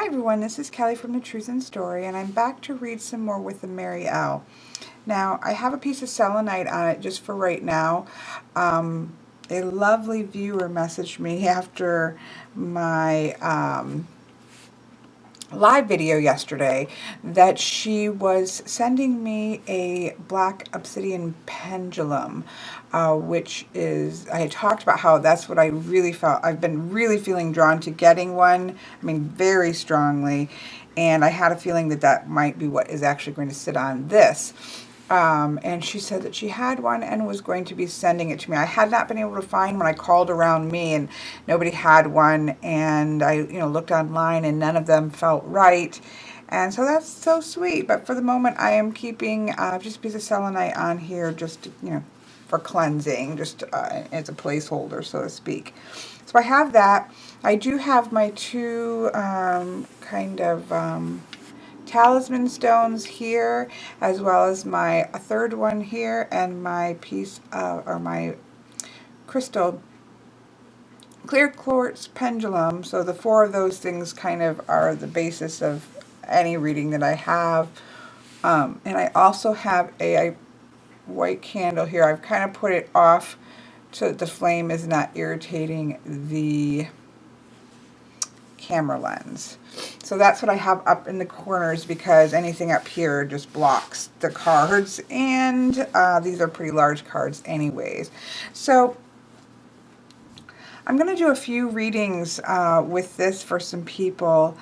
everyone, this is Kelly from The Truth and Story, and I'm back to read some more with the Mary L. Now, I have a piece of selenite on it just for right now. A lovely viewer messaged me after my live video yesterday that she was sending me a black obsidian pendulum, which is, I had talked about how that's what I really felt. I've been really feeling drawn to getting one. I mean, very strongly. And I had a feeling that that might be what is actually going to sit on this. And she said that she had one and was going to be sending it to me. I had not been able to find one. I called around me and nobody had one, and I looked online and none of them felt right. And so that's so sweet. But for the moment, I am keeping just a piece of selenite on here, just for cleansing, just as a placeholder, so to speak. So I have that. I do have my two talisman stones here, as well as my third one here, and my piece or my crystal clear quartz pendulum. So the four of those things kind of are the basis of any reading that I have. And I also have a white candle here. I've kind of put it off so that the flame is not irritating the camera lens. So that's what I have up in the corners, because anything up here just blocks the cards, and these are pretty large cards anyways. So I'm going to do a few readings with this for some people,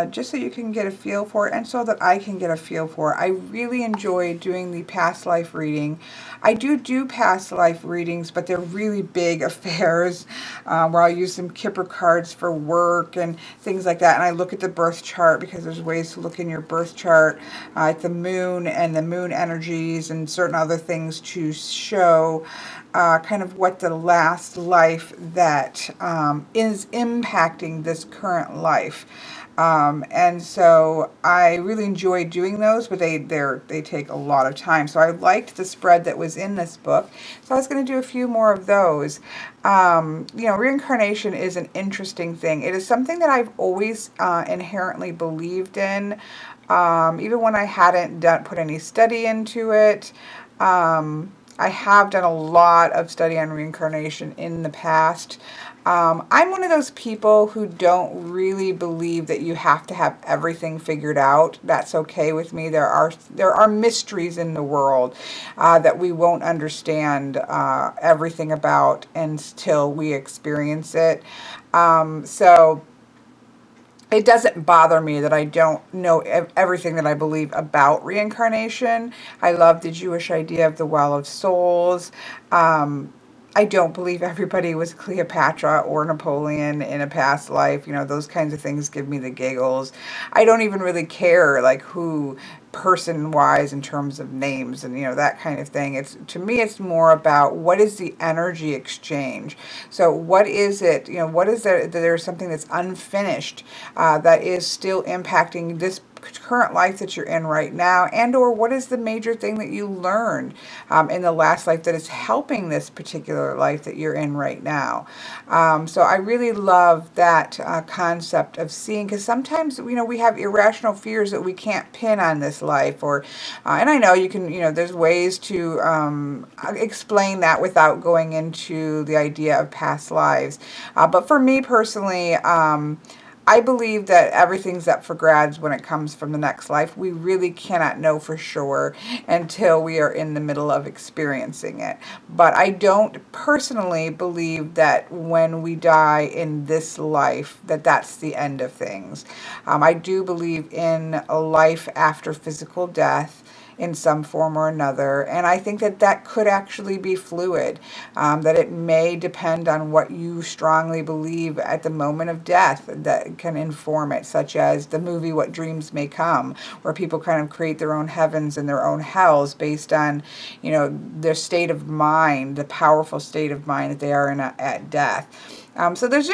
just so you can get a feel for it and so that I can get a feel for it. I really enjoy doing the past life reading. I do past life readings, but they're really big affairs where I'll use some Kipper cards for work and things like that. And I look at the birth chart, because there's ways to look in your birth chart at the moon and the moon energies and certain other things to show kind of what the last life that is impacting this current life. And so I really enjoy doing those, but they take a lot of time. So I liked the spread that was in this book, so I was going to do a few more of those. Reincarnation is an interesting thing. It is something that I've always inherently believed in, even when I hadn't put any study into it. I have done a lot of study on reincarnation in the past. I'm one of those people who don't really believe that you have to have everything figured out. That's okay with me. There are mysteries in the world that we won't understand everything about until we experience it. So it doesn't bother me that I don't know everything that I believe about reincarnation. I love the Jewish idea of the Well of Souls. I don't believe everybody was Cleopatra or Napoleon in a past life. Those kinds of things give me the giggles. I don't even really care, like, who person-wise in terms of names and, that kind of thing. To me, it's more about what is the energy exchange. So what is it, what is there, that there's something that's unfinished that is still impacting this current life that you're in right now, and or what is the major thing that you learned in the last life that is helping this particular life that you're in right now. So I really love that concept of seeing, because sometimes we have irrational fears that we can't pin on this life, or and I know you can, there's ways to explain that without going into the idea of past lives, but for me personally, I believe that everything's up for grabs when it comes from the next life. We really cannot know for sure until we are in the middle of experiencing it. But I don't personally believe that when we die in this life, that that's the end of things. I do believe in a life after physical death in some form or another, and I think that that could actually be fluid, that it may depend on what you strongly believe at the moment of death that can inform it, such as the movie What Dreams May Come, where people kind of create their own heavens and their own hells based on their state of mind, the powerful state of mind that they are in at death. So there's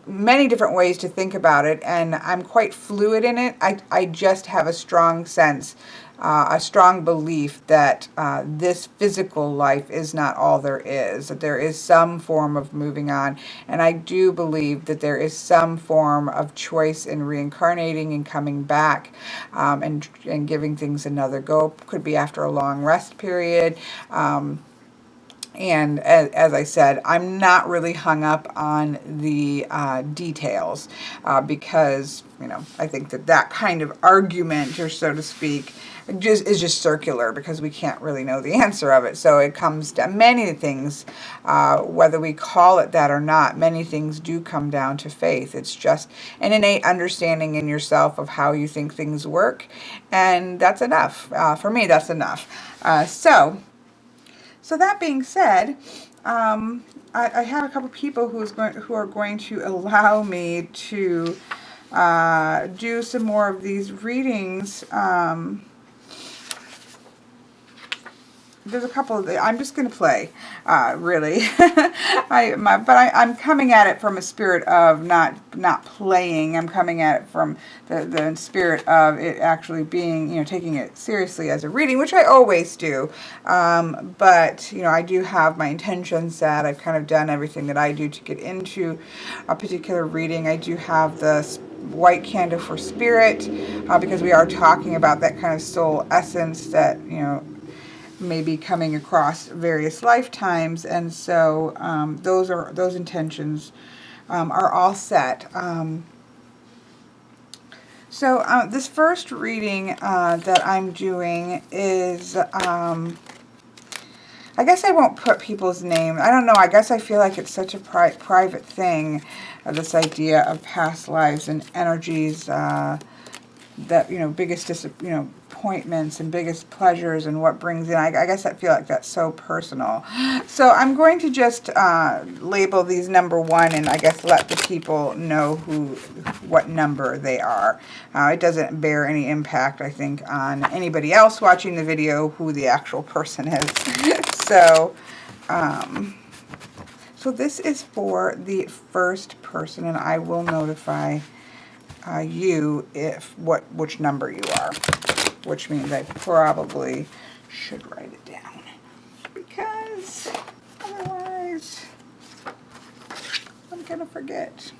many different ways to think about it, and I'm quite fluid in it. I just have a strong sense a strong belief that this physical life is not all there is, that there is some form of moving on. And I do believe that there is some form of choice in reincarnating and coming back, and giving things another go. Could be after a long rest period. And as I said, I'm not really hung up on the details, because, I think that kind of argument, or so to speak, is just circular, because we can't really know the answer of it. So it comes to many things, whether we call it that or not, many things do come down to faith. It's just an innate understanding in yourself of how you think things work. And that's enough. For me, that's enough. So that being said, I have a couple people who are going to allow me to do some more of these readings. There's a couple of I'm just going to play, really. I'm coming at it from a spirit of not playing. I'm coming at it from the spirit of it actually being, taking it seriously as a reading, which I always do. But I do have my intentions set. I've kind of done everything that I do to get into a particular reading. I do have the white candle for spirit, because we are talking about that kind of soul essence that, maybe coming across various lifetimes, and so those intentions are all set. So this first reading that I'm doing is, I guess I won't put people's name. I don't know. I guess I feel like it's such a private thing, this idea of past lives and energies, that, biggest disappointments and biggest pleasures and what brings in. I guess I feel like that's so personal. So I'm going to just label these number 1, and I guess let the people know what number they are. It doesn't bear any impact, I think, on anybody else watching the video who the actual person is. So this is for the first person, and I will notify you which number you are, which means I probably should write it down, because otherwise I'm gonna forget.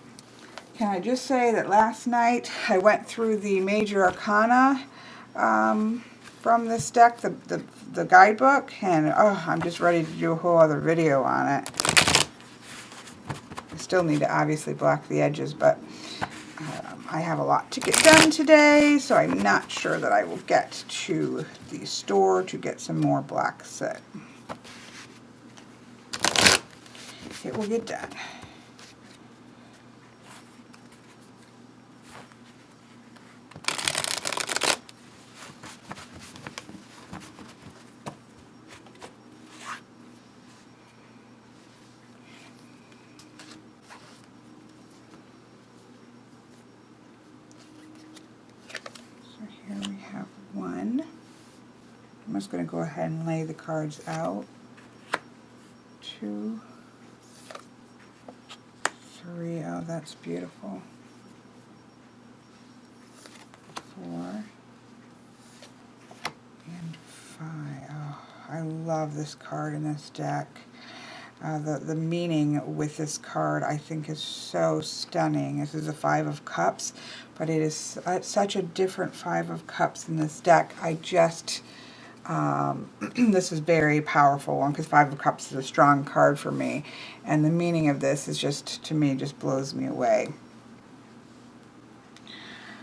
Can I just say that last night I went through the major arcana from this deck, the guidebook, and I'm just ready to do a whole other video on it. I still need to obviously block the edges, but I have a lot to get done today, so I'm not sure that I will get to the store to get some more black soot. It will get done. Here we have 1. I'm just going to go ahead and lay the cards out. 2, 3. Oh, that's beautiful. 4 and 5. Oh, I love this card in this deck. The meaning with this card, I think, is so stunning. This is a 5 of Cups, but it is such a different 5 of Cups in this deck. I just, this is very powerful one, because 5 of Cups is a strong card for me, and the meaning of this is just, to me, just blows me away.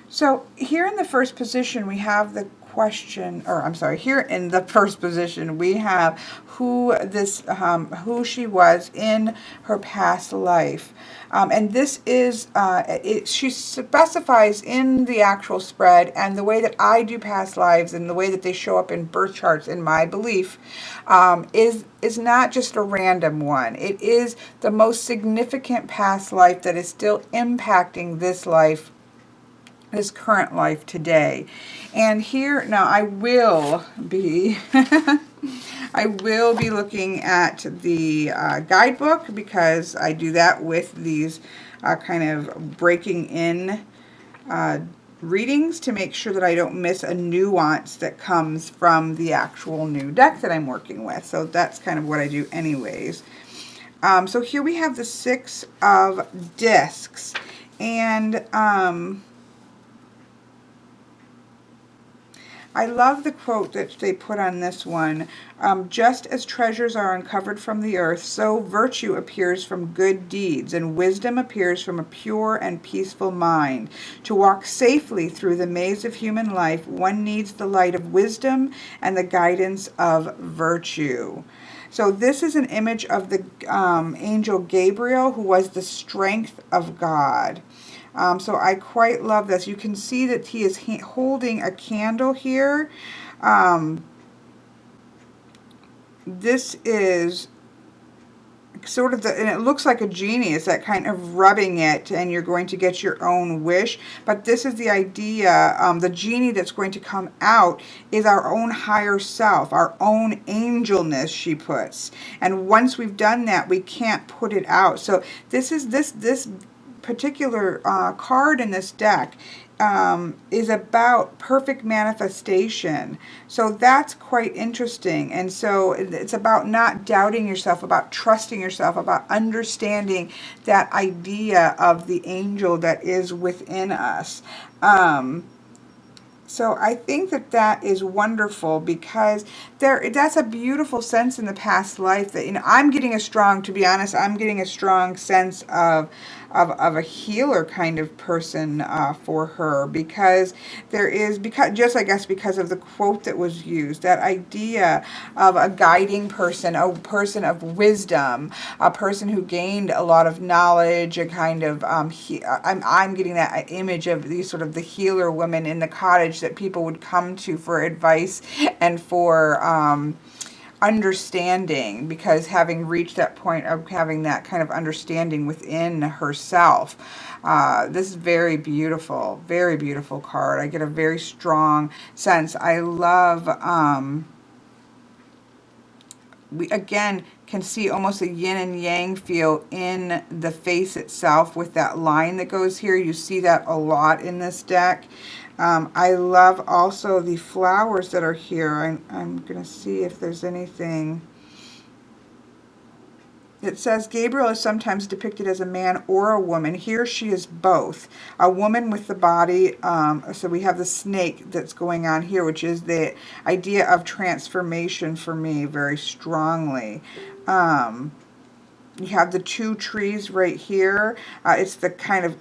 So here in the first position we have the question, or I'm sorry, here in the first position we have who she was in her past life. And this is, she specifies in the actual spread, and the way that I do past lives and the way that they show up in birth charts, in my belief, is not just a random one. It is the most significant past life that is still impacting this life, this current life today. And here, now I will be I will be looking at the guidebook, because I do that with these kind of breaking in readings to make sure that I don't miss a nuance that comes from the actual new deck that I'm working with. So that's kind of what I do anyways. So here we have the 6 of discs, and I love the quote that they put on this one. Just as treasures are uncovered from the earth, so virtue appears from good deeds, and wisdom appears from a pure and peaceful mind. To walk safely through the maze of human life, one needs the light of wisdom and the guidance of virtue. So this is an image of the angel Gabriel, who was the strength of God. So I quite love this. You can see that he is holding a candle here. This is sort of and it looks like a genie. It's that kind of rubbing it, and you're going to get your own wish. But this is the idea. The genie that's going to come out is our own higher self, our own angelness, she puts. And once we've done that, we can't put it out. So this is this particular card in this deck is about perfect manifestation. So that's quite interesting. And so it's about not doubting yourself, about trusting yourself, about understanding that idea of the angel that is within us. So I think that that is wonderful, because that's a beautiful sense in the past life that, I'm getting a strong, to be honest, I'm getting a strong sense of a healer kind of person for her, because there is, just I guess because of the quote that was used, that idea of a guiding person, a person of wisdom, a person who gained a lot of knowledge, a kind of I'm getting that image of these sort of the healer women in the cottage that people would come to for advice and for understanding, because having reached that point of having that kind of understanding within herself. This is very beautiful card. I get a very strong sense. I love, we again can see almost a yin and yang feel in the face itself with that line that goes here. You see that a lot in this deck. I love also the flowers that are here. I'm going to see if there's anything. It says Gabriel is sometimes depicted as a man or a woman. Here she is both. A woman with the body. So we have the snake that's going on here, which is the idea of transformation for me very strongly. You have the 2 trees right here. It's the kind of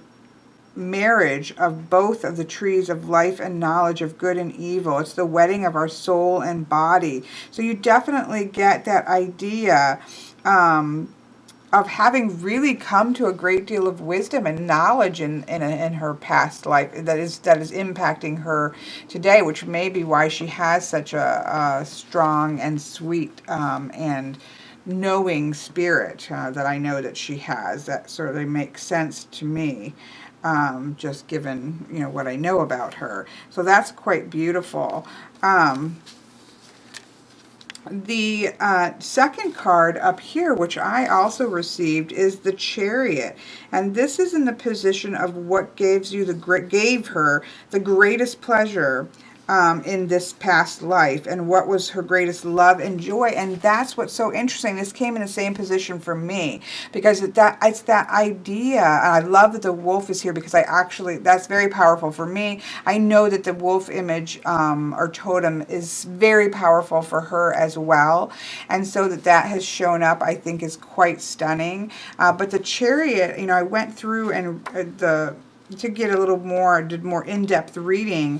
marriage of both of the trees of life and knowledge of good and evil. It's the wedding of our soul and body. So you definitely get that idea of having really come to a great deal of wisdom and knowledge in her past life that is impacting her today, which may be why she has such a strong and sweet and knowing spirit that I know that she has. That sort of makes sense to me. Just given, what I know about her. So that's quite beautiful. The second card up here, which I also received, is the Chariot. And this is in the position of what gave her the greatest pleasure in this past life, and what was her greatest love and joy. And that's what's so interesting. This came in the same position for me, because it's that idea. And I love that the wolf is here, because that's very powerful for me. I know that the wolf image or totem is very powerful for her as well, and so that has shown up, I think, is quite stunning. But the Chariot, I went through and to get a little more, did more in-depth reading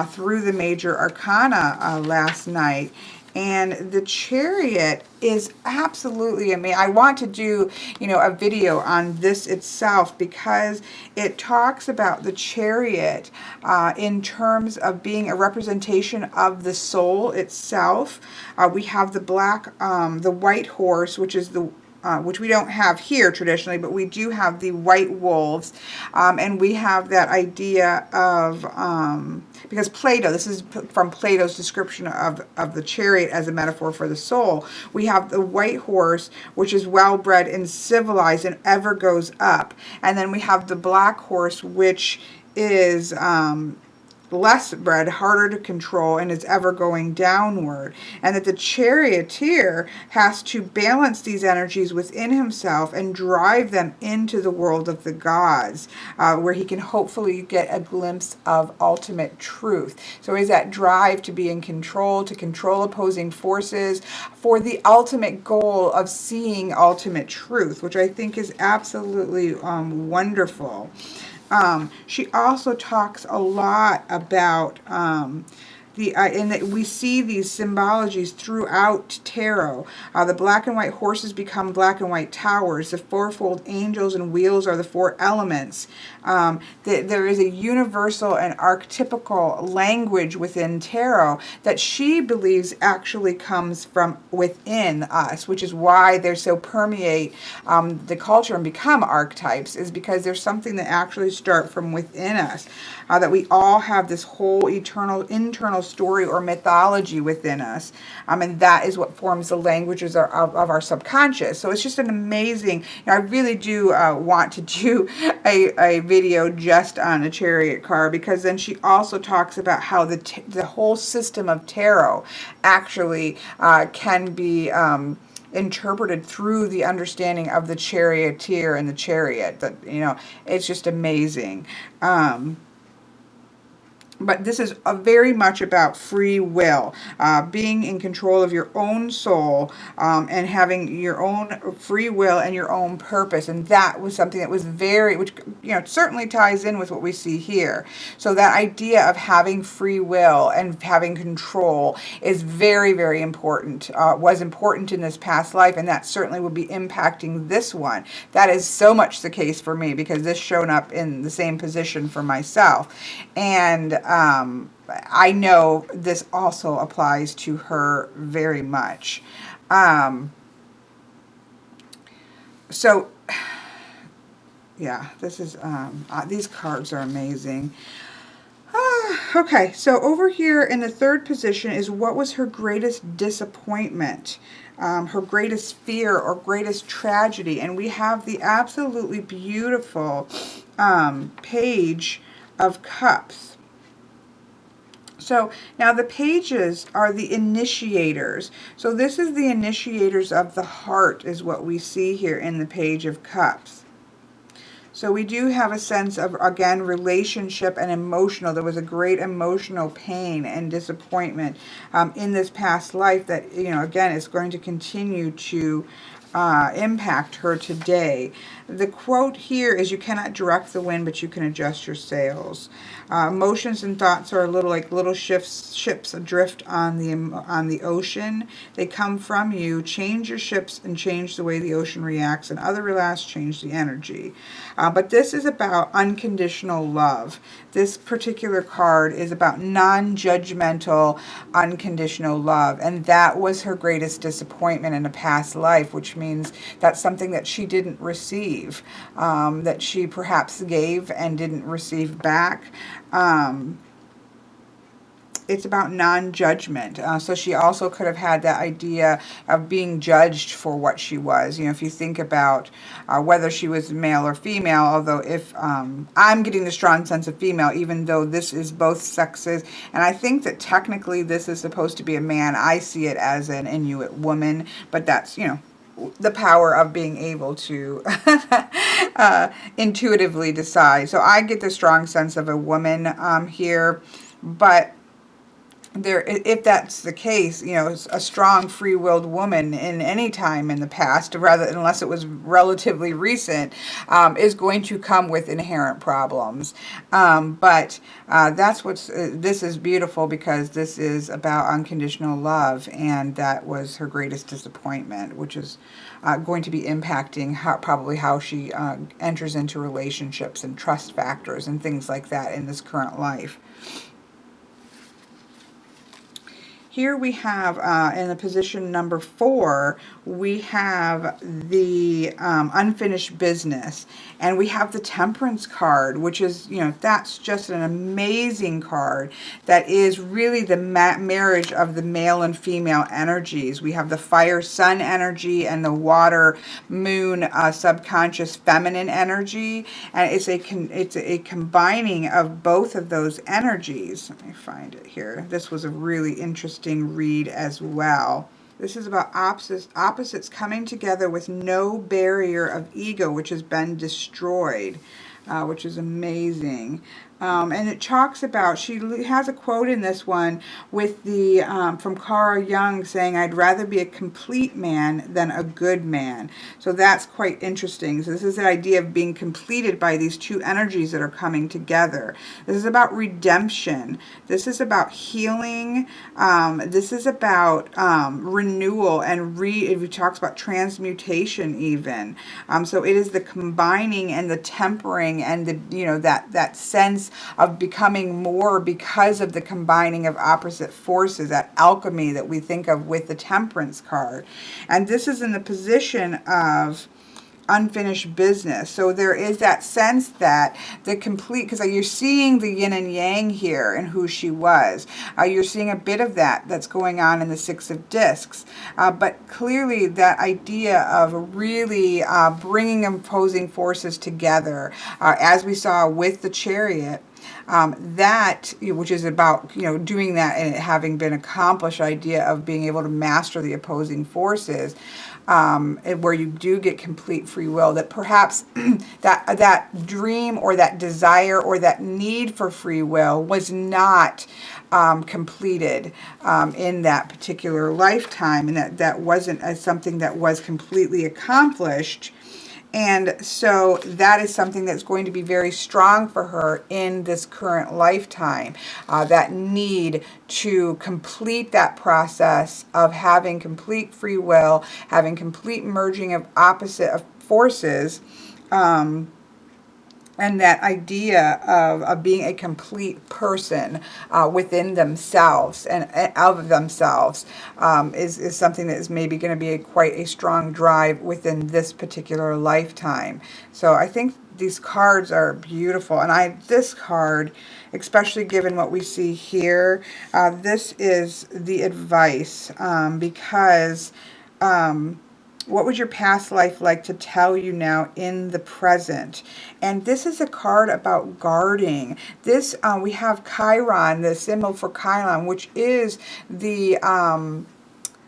through the major arcana last night. And the Chariot is absolutely amazing. I want to do, a video on this itself, because it talks about the Chariot in terms of being a representation of the soul itself. We have the white horse, which is which we don't have here traditionally, but we do have the white wolves, and we have that idea of, because Plato, this is from Plato's description of the chariot as a metaphor for the soul. We have the white horse, which is well-bred and civilized and ever goes up, and then we have the black horse, which is less bred, harder to control, and is ever going downward. And that the charioteer has to balance these energies within himself and drive them into the world of the gods, where he can hopefully get a glimpse of ultimate truth. So is that drive to be in control, to control opposing forces, for the ultimate goal of seeing ultimate truth, which I think is absolutely wonderful. She also talks a lot about and that we see these symbologies throughout tarot. The black and white horses become black and white towers. The fourfold angels and wheels are the four elements. There is a universal and archetypical language within tarot that she believes actually comes from within us, which is why they're so permeate the culture and become archetypes, is because there's something that actually start from within us. That we all have this whole eternal internal story or mythology within us, and that is what forms the languages of our subconscious. So it's just an amazing, I really do want to do a video just on a chariot card, because then she also talks about how the whole system of tarot actually can be interpreted through the understanding of the charioteer and the chariot. That, it's just amazing. But this is very much about free will, being in control of your own soul, and having your own free will and your own purpose. And that was something that was which certainly ties in with what we see here. So that idea of having free will and having control is very, very important, was important in this past life, and that certainly will be impacting this one. That is so much the case for me, because this showed up in the same position for myself. And I know this also applies to her very much. So, yeah, this is, these cards are amazing. Okay, so over here in the third position is what was her greatest disappointment, her greatest fear or greatest tragedy. And we have the absolutely beautiful Page of Cups. So now the pages are the initiators. So this is the initiators of the heart, is what we see here in the Page of Cups. So we do have a sense of, again, relationship and emotional. There was a great emotional pain and disappointment in this past life that, again, is going to continue to impact her today. The quote here is, "You cannot direct the wind, but you can adjust your sails." Emotions and thoughts are little ships adrift on the ocean. They come from you. Change your ships and change the way the ocean reacts, and other relax, change the energy. But this is about unconditional love. This particular card is about non-judgmental, unconditional love, and that was her greatest disappointment in a past life, which means that's something that she didn't receive, that she perhaps gave and didn't receive back. It's about non-judgment. So she also could have had that idea of being judged for what she was. If you think about whether she was male or female, although if I'm getting the strong sense of female, even though this is both sexes, and I think that technically this is supposed to be a man. I see it as an Inuit woman, but that's, the power of being able to intuitively decide. So I get the strong sense of a woman here, but if that's the case, a strong free-willed woman in any time in the past, unless it was relatively recent, is going to come with inherent problems. But that's this is beautiful, because this is about unconditional love, and that was her greatest disappointment, which is going to be impacting probably how she enters into relationships and trust factors and things like that in this current life. here we have in the position number 4, we have the unfinished business, and we have the Temperance card, which is, that's just an amazing card. That is really the marriage of the male and female energies. We have the fire sun energy and the water moon subconscious feminine energy, and it's a combining of both of those energies. Let me find it here. This was a really interesting read as well. This is about opposites coming together with no barrier of ego, which has been destroyed, which is amazing. And it talks about, she has a quote in this one with the from Carl Jung saying, "I'd rather be a complete man than a good man." So that's quite interesting. So this is the idea of being completed by these two energies that are coming together. This is about redemption. This is about healing. This is about renewal, and it talks about transmutation even. So it is the combining and the tempering and the that sense of becoming more because of the combining of opposite forces, that alchemy that we think of with the Temperance card. And this is in the position of unfinished business. So there is that sense that the complete, because you're seeing the yin and yang here and who she was. You're seeing a bit of that's going on in the Six of Discs. But clearly that idea of really bringing opposing forces together, as we saw with the Chariot, that, which is about, doing that and it having been accomplished, idea of being able to master the opposing forces, where you do get complete free will, that perhaps that dream or that desire or that need for free will was not completed in that particular lifetime, and that wasn't something that was completely accomplished. And so that is something that's going to be very strong for her in this current lifetime, that need to complete that process of having complete free will, having complete merging of opposite forces, and that idea of being a complete person within themselves and of themselves is something that is maybe going to be quite a strong drive within this particular lifetime. So I think these cards are beautiful. And this card, especially given what we see here, this is the advice, because what would your past life like to tell you now in the present? And this is a card about guarding. This, we have Chiron, the symbol for Chiron, which is the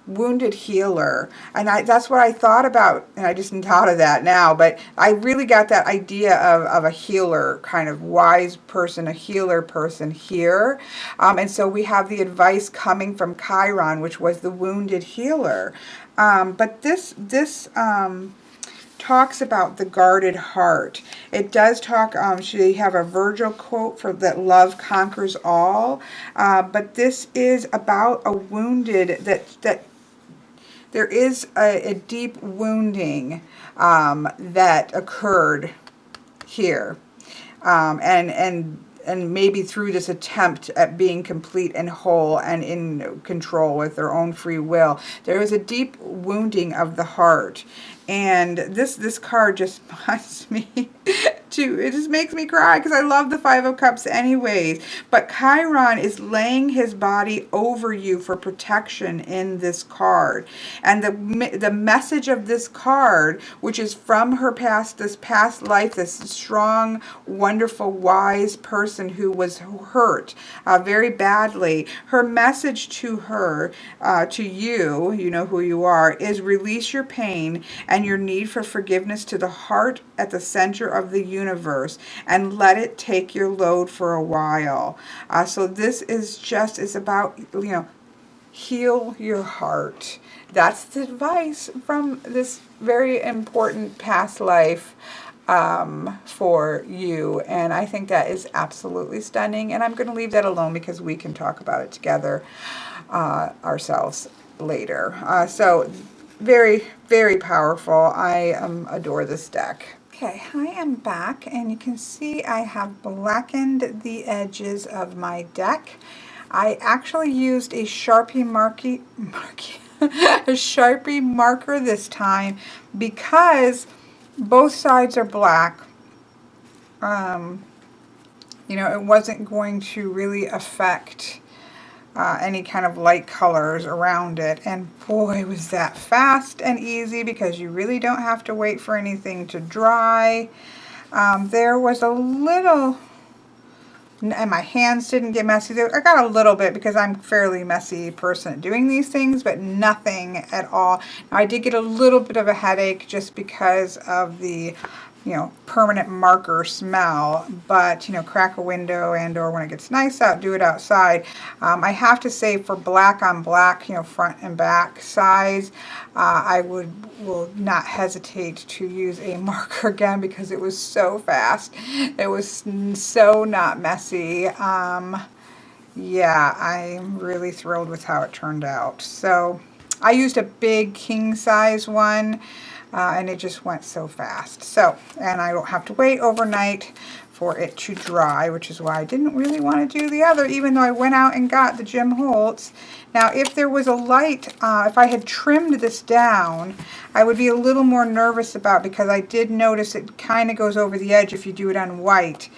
wounded healer. And that's what I thought about, and I just thought of that now, but I really got that idea of a healer, kind of wise person, a healer person here. And so we have the advice coming from Chiron, which was the wounded healer. But this talks about the guarded heart. It does talk, she have a Virgil quote for that love conquers all. But this is about a wounded, that there is a deep wounding that occurred here. And maybe through this attempt at being complete and whole and in control with their own free will, there is a deep wounding of the heart. And this card just reminds me it just makes me cry because I love the Five of Cups anyways. But Chiron is laying his body over you for protection in this card. And the message of this card, which is from her this past life, this strong, wonderful, wise person who was hurt very badly, her message to her, to you, you know who you are, is release your pain and your need for forgiveness to the heart at the center of the universe and let it take your load for a while. So this is about, heal your heart. That's the advice from this very important past life for you. And I think that is absolutely stunning. And I'm going to leave that alone because we can talk about it together ourselves later. So very, very powerful. I adore this deck. Okay, I am back, and you can see I have blackened the edges of my deck. I actually used a Sharpie a Sharpie marker this time because both sides are black. You know, it wasn't going to really affect any kind of light colors around it. And boy, was that fast and easy because you really don't have to wait for anything to dry. There was a little, and my hands didn't get messy. I got a little bit because I'm a fairly messy person at doing these things, but nothing at all. Now, I did get a little bit of a headache just because of the, you know, permanent marker smell, but, you know, crack a window and or when it gets nice out, do it outside. I have to say for black on black, you know, front and back size, I will not hesitate to use a marker again because it was so fast. It was so not messy. Yeah, I'm really thrilled with how it turned out. So I used a big king size one. And it just went so fast. So, and I don't have to wait overnight for it to dry, which is why I didn't really want to do the other, even though I went out and got the Jim Holtz. Now, if there was a light, if I had trimmed this down, I would be a little more nervous about, because I did notice it kind of goes over the edge if you do it on white.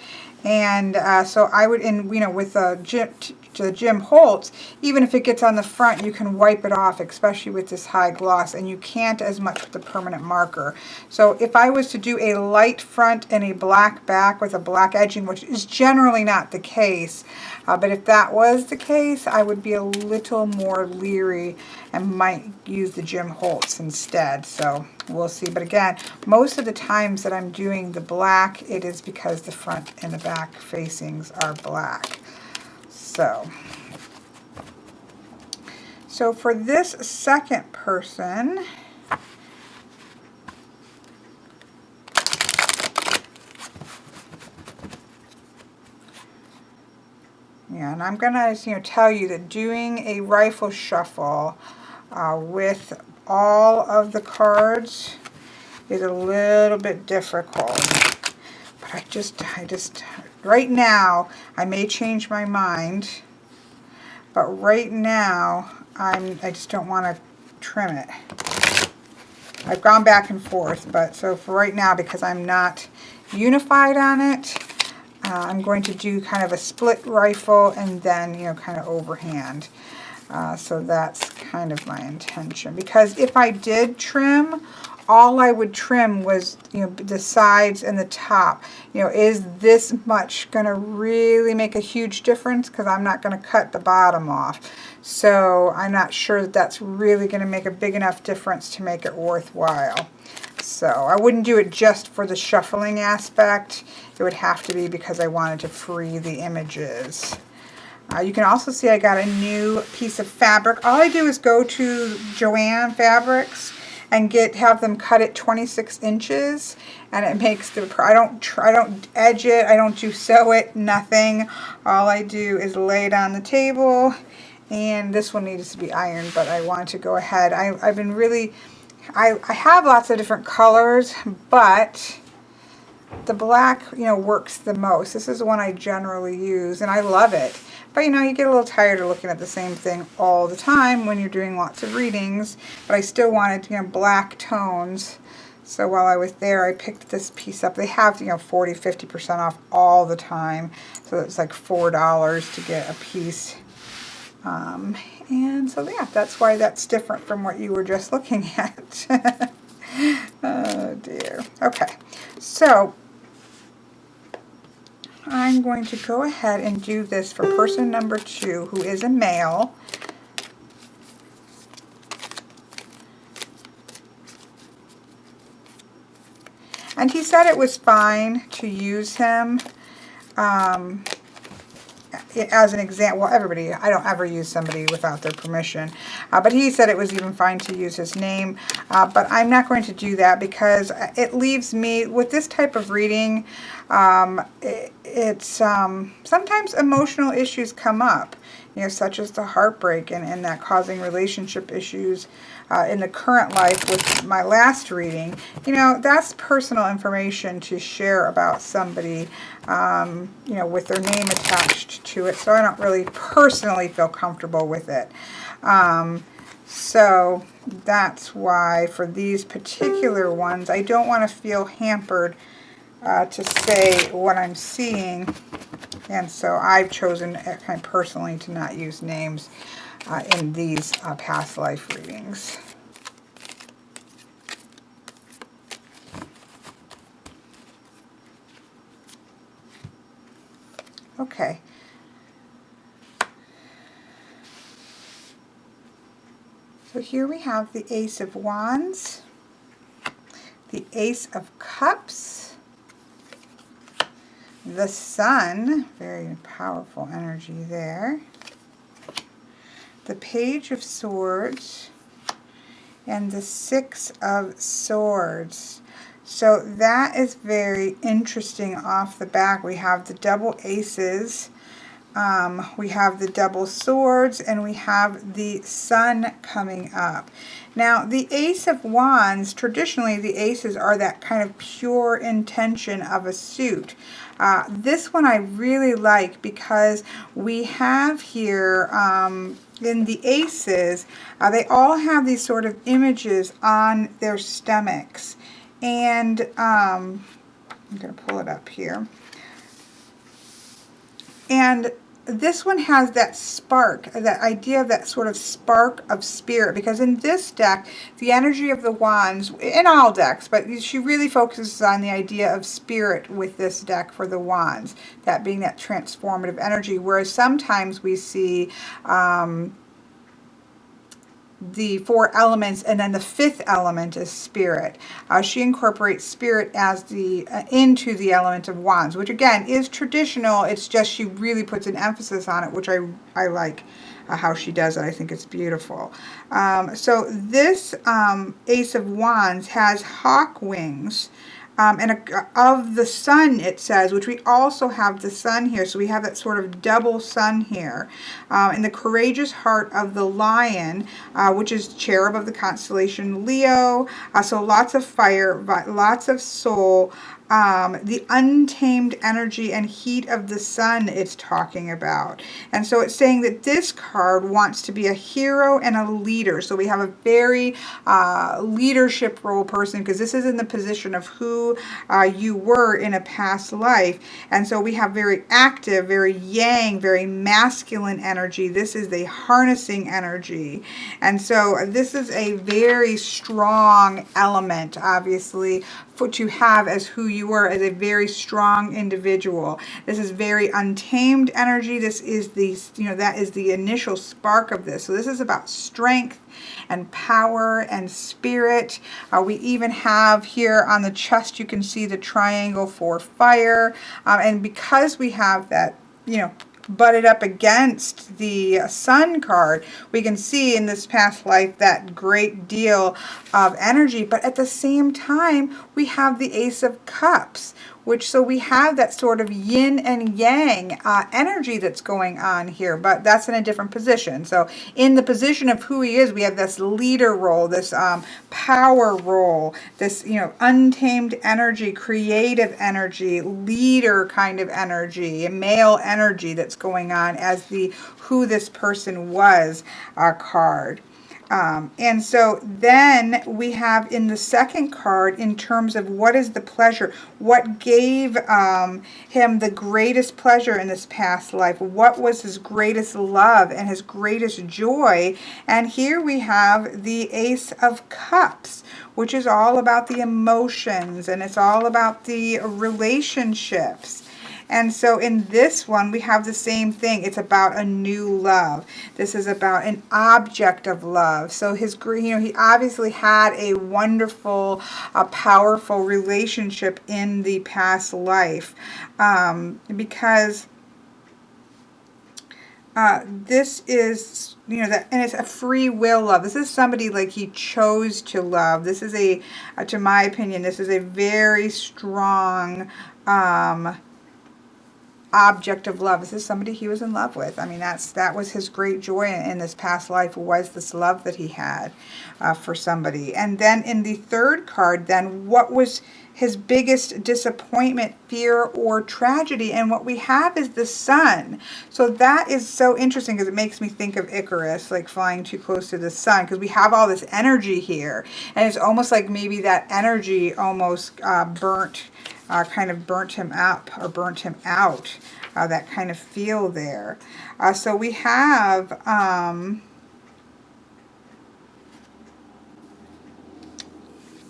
And so I would, you know, with the Jim Holtz, even if it gets on the front, you can wipe it off, especially with this high gloss, and you can't as much with the permanent marker. So if I was to do a light front and a black back with a black edging, which is generally not the case, but if that was the case, I would be a little more leery and might use the Jim Holtz instead. So we'll see. But again, most of the times that I'm doing the black, it is because the front and the back facings are black. So for this second person, yeah, and I'm gonna, you know, tell you that doing a rifle shuffle with all of the cards is a little bit difficult. But I just right now, I may change my mind, but right now, I just don't want to trim it. I've gone back and forth, but so for right now, because I'm not unified on it, I'm going to do kind of a split rifle and then, you know, kind of overhand. So that's kind of my intention. Because if I did trim, all I would trim was, you know, the sides and the top. You know, is this much going to really make a huge difference? Because I'm not going to cut the bottom off. So I'm not sure that that's really going to make a big enough difference to make it worthwhile. So I wouldn't do it just for the shuffling aspect. It would have to be because I wanted to free the images. You can also see I got a new piece of fabric. All I do is go to Joann Fabrics and have them cut it 26 inches, and it makes the, I don't edge it, I don't do sew it, nothing. All I do is lay it on the table, and this one needs to be ironed, but I want to go ahead. I've been really, I have lots of different colors, but the black, you know, works the most. This is the one I generally use, and I love it. But, you know, you get a little tired of looking at the same thing all the time when you're doing lots of readings. But I still wanted, you know, black tones. So while I was there, I picked this piece up. They have, you know, 40, 50% off all the time. So it's like $4 to get a piece. And so, yeah, that's why that's different from what you were just looking at. Oh, dear. Okay. So I'm going to go ahead and do this for person number 2, who is a male. And he said it was fine to use him as an example. Well, everybody, I don't ever use somebody without their permission. But he said it was even fine to use his name. But I'm not going to do that because it leaves me, with this type of reading, It's sometimes emotional issues come up, such as the heartbreak and that causing relationship issues in the current life with my last reading. That's personal information to share about somebody, with their name attached to it. So I don't really personally feel comfortable with it. So that's why for these particular ones, I don't want to feel hampered to say what I'm seeing. And so I've chosen kind of personally to not use names in these past life readings. Okay. So here we have the Ace of Wands, the Ace of Cups, the Sun, very powerful energy there, the Page of Swords, and the Six of Swords. So that is very interesting off the back. We have the double aces, we have the double swords, and we have the Sun coming up. Now, the Ace of Wands, traditionally the aces are that kind of pure intention of a suit. This one I really like because we have here in the aces, they all have these sort of images on their stomachs. And I'm going to pull it up here. And this one has that spark, that idea of that sort of spark of spirit, because in this deck, the energy of the wands, in all decks, but she really focuses on the idea of spirit with this deck for the wands, that being that transformative energy, whereas sometimes we see the four elements, and then the fifth element is spirit. She incorporates spirit as the into the element of wands, which again is traditional. It's just she really puts an emphasis on it, which I like how she does it. I think it's beautiful. So this Ace of Wands has hawk wings. Of the sun, it says, which we also have the sun here. So we have that sort of double sun here. And the courageous heart of the lion, which is cherub of the constellation Leo. So lots of fire, lots of soul. The untamed energy and heat of the sun it's talking about. And so it's saying that this card wants to be a hero and a leader. So we have a very leadership role person, because this is in the position of who you were in a past life. And so we have very active, very yang, very masculine energy. This is the harnessing energy. And so this is a very strong element, obviously, to have as who you were, as a very strong individual. This is very untamed energy. This is the, that is the initial spark of this. So this is about strength and power and spirit. We even have here on the chest, you can see the triangle for fire. And because we have that, butted up against the sun card, we can see in this past life that great deal of energy. But at the same time, we have the Ace of Cups, so we have that sort of yin and yang energy that's going on here, but that's in a different position. So in the position of who he is, we have this leader role, this power role, this untamed energy, creative energy, leader kind of energy, male energy that's going on as the who this person was card. And so then we have in the second card, in terms of what is the pleasure, what gave him the greatest pleasure in this past life, what was his greatest love and his greatest joy. And here we have the Ace of Cups, which is all about the emotions, and it's all about the relationships. And so in this one, we have the same thing. It's about a new love. This is about an object of love. So his, he obviously had a wonderful, powerful relationship in the past life, because This is, that, and it's a free will love. This is somebody like he chose to love. This is to my opinion, this is a very strong object of love. This is somebody he was in love with. I mean, that was his great joy in this past life, was this love that he had for somebody. And then in the third card, then what was his biggest disappointment, fear, or tragedy? And what we have is the sun. So that is so interesting because it makes me think of Icarus, like flying too close to the sun, because we have all this energy here. And it's almost like maybe that energy almost kind of burnt him up or burnt him out. That kind of feel there. So we have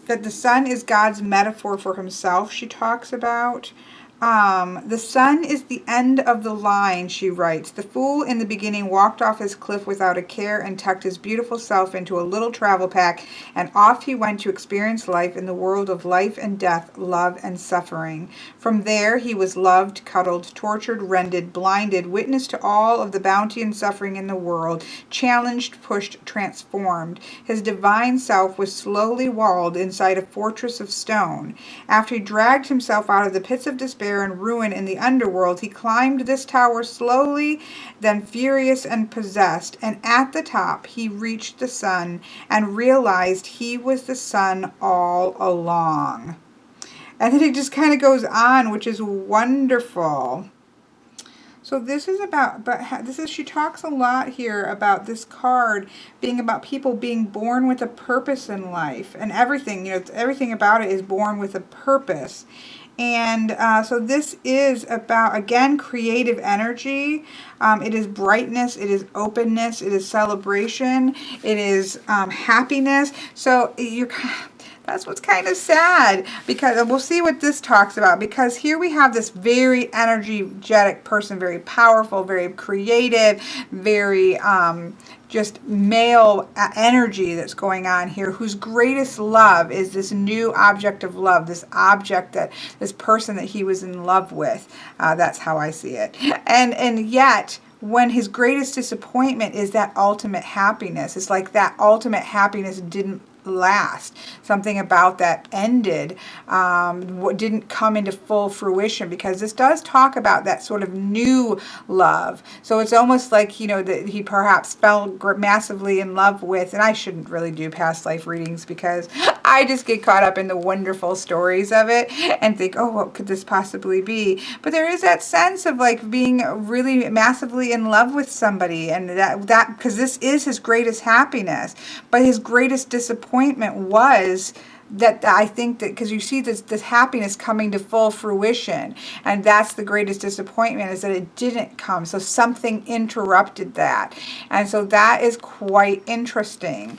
that the sun is God's metaphor for himself, she talks about. The sun is the end of the line, she writes. The fool in the beginning walked off his cliff without a care and tucked his beautiful self into a little travel pack, and off he went to experience life in the world of life and death, love and suffering. From there he was loved, cuddled, tortured, rended, blinded, witness to all of the bounty and suffering in the world, challenged, pushed, transformed. His divine self was slowly walled inside a fortress of stone. After he dragged himself out of the pits of despair and ruin in the underworld, he climbed this tower slowly, then furious and possessed, and at the top he reached the sun and realized he was the sun all along. And then it just kind of goes on, which is wonderful. So this is about, she talks a lot here about this card being about people being born with a purpose in life, and everything, everything about it is born with a purpose. And so this is about, again, creative energy. It is brightness. It is openness. It is celebration. It is happiness. So that's what's kind of sad, because we'll see what this talks about, because here we have this very energetic person, very powerful, very creative, very just male energy that's going on here, whose greatest love is this new object of love, this person that he was in love with. That's how I see it. And yet, when his greatest disappointment is that ultimate happiness, it's like that ultimate happiness didn't last. Something about that ended, didn't come into full fruition, because this does talk about that sort of new love. So it's almost like, that he perhaps fell massively in love with, and I shouldn't really do past life readings because I just get caught up in the wonderful stories of it and think, oh, what could this possibly be? But there is that sense of like being really massively in love with somebody, and that because this is his greatest happiness, but his greatest disappointment was that, I think that, because you see this happiness coming to full fruition, and that's the greatest disappointment, is that it didn't come. So something interrupted that, and so that is quite interesting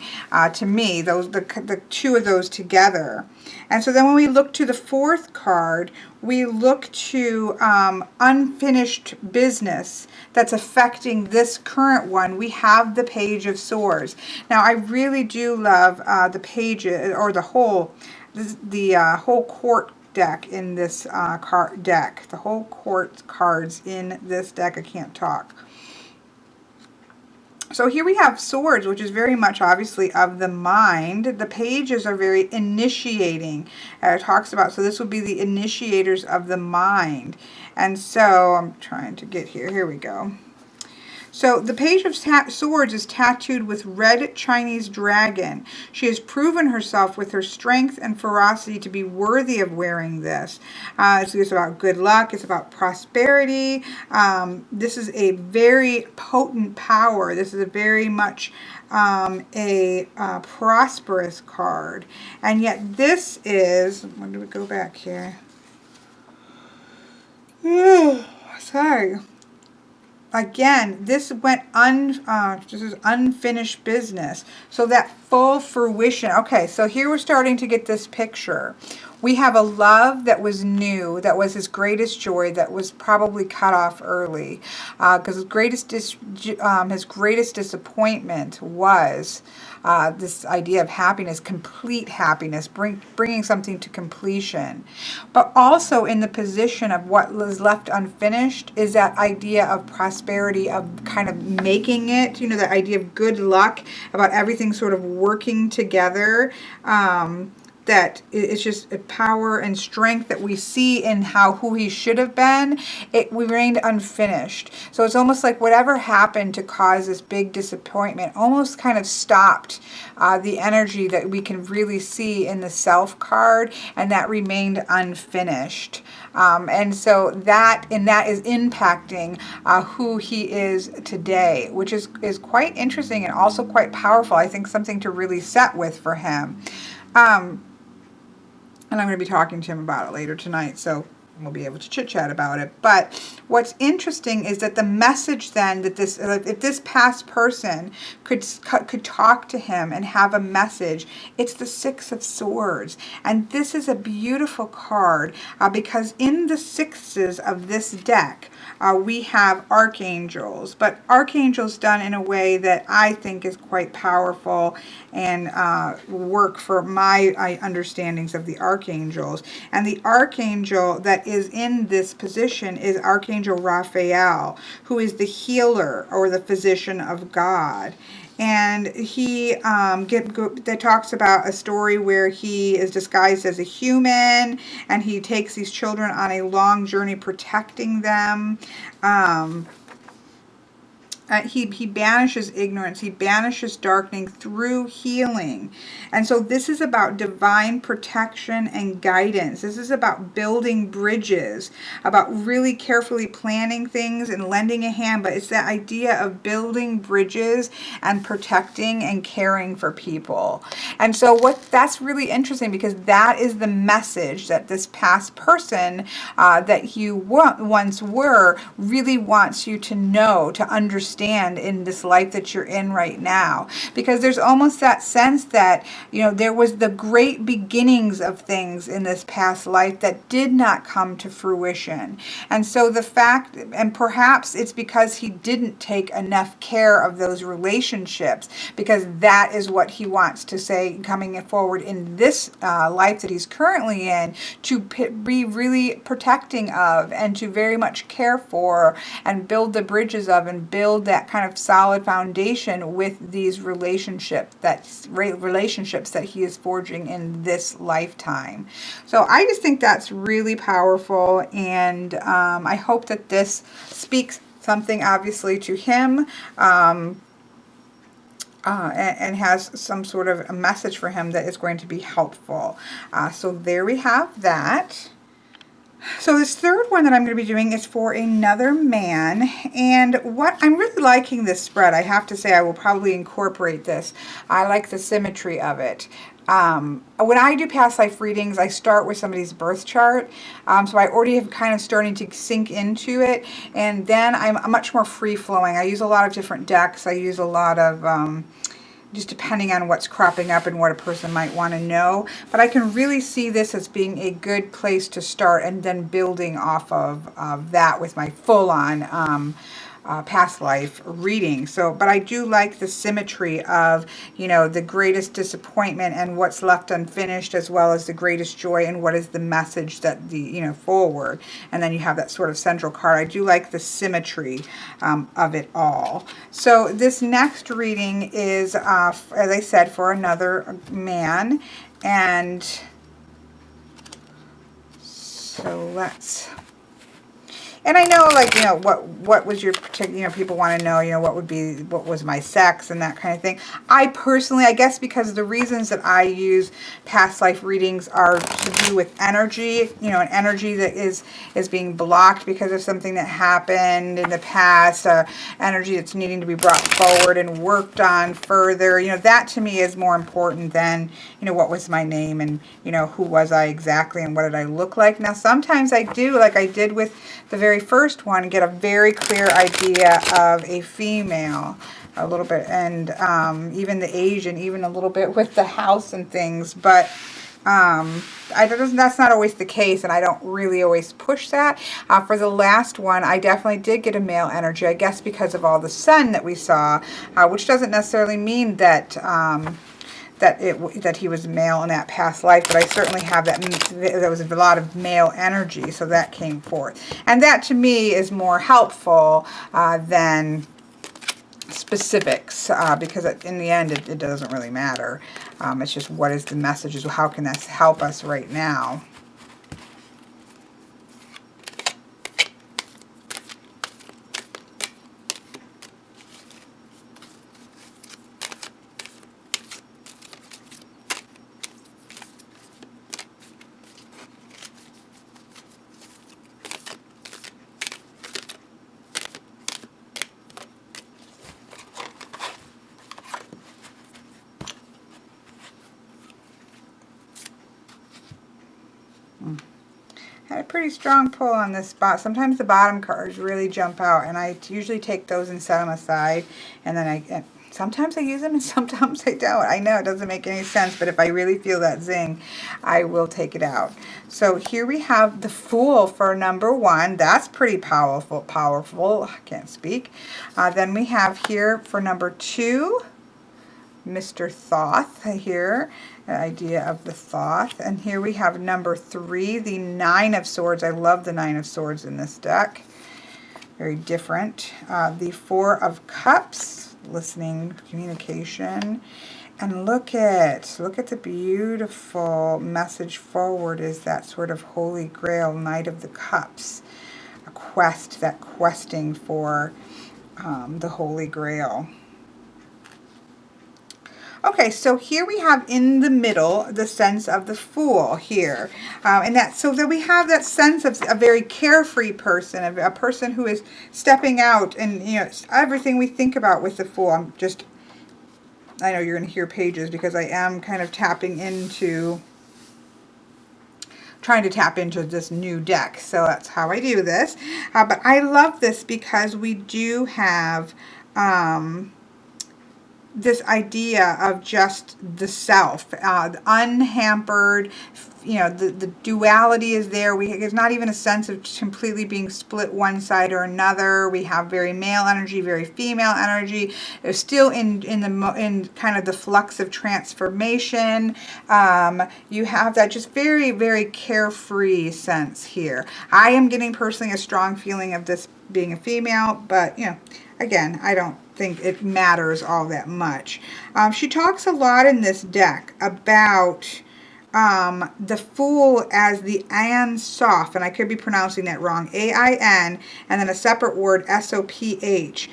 to me. The two of those together. And so then when we look to the fourth card, we look to unfinished business that's affecting this current one. We have the Page of Swords. Now, I really do love the pages, or the whole court deck in this card deck. The whole court cards in this deck. I can't talk. So here we have swords, which is very much obviously of the mind. The pages are very initiating. It talks about, so this would be the initiators of the mind. And so I'm trying to get here. Here we go. So the Page of Swords is tattooed with red Chinese dragon. She has proven herself with her strength and ferocity to be worthy of wearing this. It's about good luck. It's about prosperity. This is a very potent power. This is a very much a prosperous card. And yet this is, when do we go back here? Sorry. Again, this went this is unfinished business. So that full fruition. Okay, so here we're starting to get this picture. We have a love that was new, that was his greatest joy, that was probably cut off early. Because his greatest disappointment was this idea of happiness, complete happiness, bringing something to completion. But also in the position of what was left unfinished is that idea of prosperity, of kind of making it, the idea of good luck, about everything sort of working together. That it's just a power and strength that we see in who he should have been. It remained unfinished. So it's almost like whatever happened to cause this big disappointment almost kind of stopped the energy that we can really see in the Self card, and that remained unfinished. And so that is impacting who he is today, which is quite interesting and also quite powerful. I think something to really set with for him. And I'm going to be talking to him about it later tonight, so we'll be able to chit-chat about it. But what's interesting is that the message then that if this past person could talk to him and have a message, it's the Six of Swords. And this is a beautiful card because in the sixes of this deck, we have archangels, but archangels done in a way that I think is quite powerful and work for my understandings of the archangels. And the archangel that is in this position is Archangel Raphael, who is the healer or the physician of God. And he that talks about a story where he is disguised as a human, and he takes these children on a long journey protecting them. He banishes ignorance. He banishes darkening through healing. And so this is about divine protection and guidance. This is about building bridges, about really carefully planning things and lending a hand. But it's that idea of building bridges and protecting and caring for people. And so that's really interesting, because that is the message that this past person that you once were really wants you to know, to understand in this life that you're in right now. Because there's almost that sense that, there was the great beginnings of things in this past life that did not come to fruition. And so the fact, and perhaps it's because he didn't take enough care of those relationships, because that is what he wants to say coming forward in this life that he's currently in, to be really protecting of, and to very much care for and build the bridges of, and build that kind of solid foundation with these relationships that he is forging in this lifetime. So I just think that's really powerful, and I hope that this speaks something obviously to him, and has some sort of a message for him that is going to be helpful. So there we have that. So this third one that I'm going to be doing is for another man, and what I'm really liking this spread. I have to say, I will probably incorporate this. I like the symmetry of it. When I do past life readings, I start with somebody's birth chart, so I already have kind of starting to sink into it, and then I'm much more free-flowing. I use a lot of different decks. I use a lot of just depending on what's cropping up and what a person might want to know. But I can really see this as being a good place to start, and then building off of that with my full-on past life reading. So, but I do like the symmetry of, the greatest disappointment and what's left unfinished, as well as the greatest joy and what is the message that forward. And then you have that sort of central card. I do like the symmetry of it all. So this next reading is, as I said, for another man. And so let's... And I know, what was your particular, people want to know, what was my sex and that kind of thing. I personally, I guess because the reasons that I use past life readings are to do with energy, an energy that is being blocked because of something that happened in the past, energy that's needing to be brought forward and worked on further. That to me is more important than, what was my name and, who was I exactly and what did I look like. Now, sometimes I do, like I did with the very first one, get a very clear idea of a female a little bit, and even the age, and even a little bit with the house and things. But That's not always the case, and I don't really always push that. For the last one, I definitely did get a male energy, I guess because of all the sun that we saw, which doesn't necessarily mean that that he was male in that past life, but I certainly have that. There was a lot of male energy, so that came forth, and that to me is more helpful than specifics, because in the end it doesn't really matter. It's just what is the message, how can this help us right now. Had a pretty strong pull on this spot. Sometimes the bottom cards really jump out, and I usually take those and set them aside, and then sometimes I use them and sometimes I don't. I know it doesn't make any sense, but if I really feel that zing, I will take it out. So here we have the Fool for number 1. That's pretty powerful. I can't speak. Then we have here for number 2, Mr. Thoth here, the idea of the Thoth. And here we have number 3, the Nine of Swords. I love the Nine of Swords in this deck. Very different. The Four of Cups, listening, communication. And look at the beautiful message forward is that sort of Holy Grail, Knight of the Cups. A quest, that questing for the Holy Grail. Okay, so here we have in the middle the sense of the Fool here, and so that we have that sense of a very carefree person, a person who is stepping out, and everything we think about with the Fool. I know you're going to hear pages because I am kind of trying to tap into this new deck, so that's how I do this. But I love this because we do have this idea of just the self, unhampered, the duality is there. There's not even a sense of completely being split one side or another. We have very male energy, very female energy. They're still in kind of the flux of transformation. You have that just very, very carefree sense here. I am getting personally a strong feeling of this being a female, but again, I don't think it matters all that much. She talks a lot in this deck about the Fool as the Ain Soph, and I could be pronouncing that wrong, A-I-N, and then a separate word, S-O-P-H,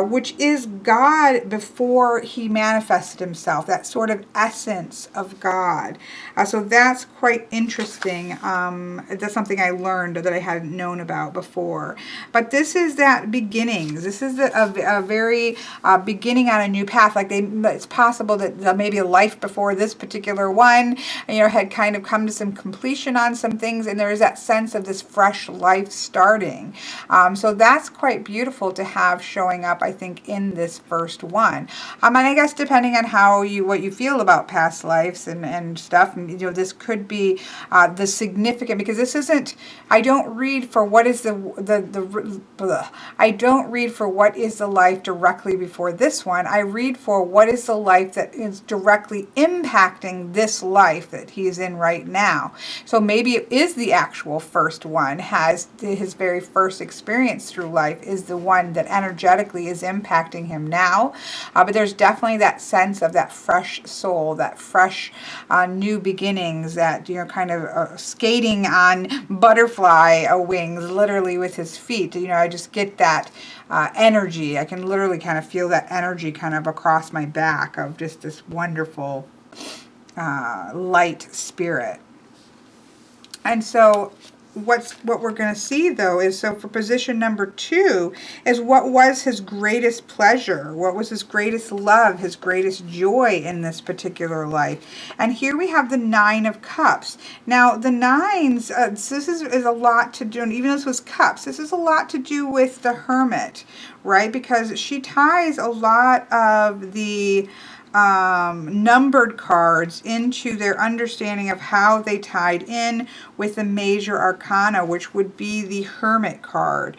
which is God before he manifested himself, that sort of essence of God. So that's quite interesting. That's something I learned that I hadn't known about before. But this is that beginnings. This is a very beginning on a new path. Like it's possible that maybe a life before this particular one, had kind of come to some completion on some things, and there is that sense of this fresh life starting. So that's quite beautiful to have showing up, I think, in this first one. And I guess depending on what you feel about past lives and stuff, this could be the significant, because this isn't. I don't read for what is I don't read for what is the life directly before this one. I read for what is the life that is directly impacting this life that he is in right now. So maybe it is the actual first one, has his very first experience through life is the one that energetically is impacting him now. But there's definitely that sense of that fresh soul, that fresh new beginnings, that kind of skating on butterfly wings, literally with his feet. I just get that energy. I can literally kind of feel that energy kind of across my back of just this wonderful light spirit. And so what we're going to see, though, is, so for position number 2 is what was his greatest pleasure, what was his greatest love, his greatest joy in this particular life. And here we have the Nine of Cups. Now the nines, this is a lot to do, and even though this was cups, this is a lot to do with the Hermit, right? Because she ties a lot of the numbered cards into their understanding of how they tied in with the major arcana, which would be the Hermit card.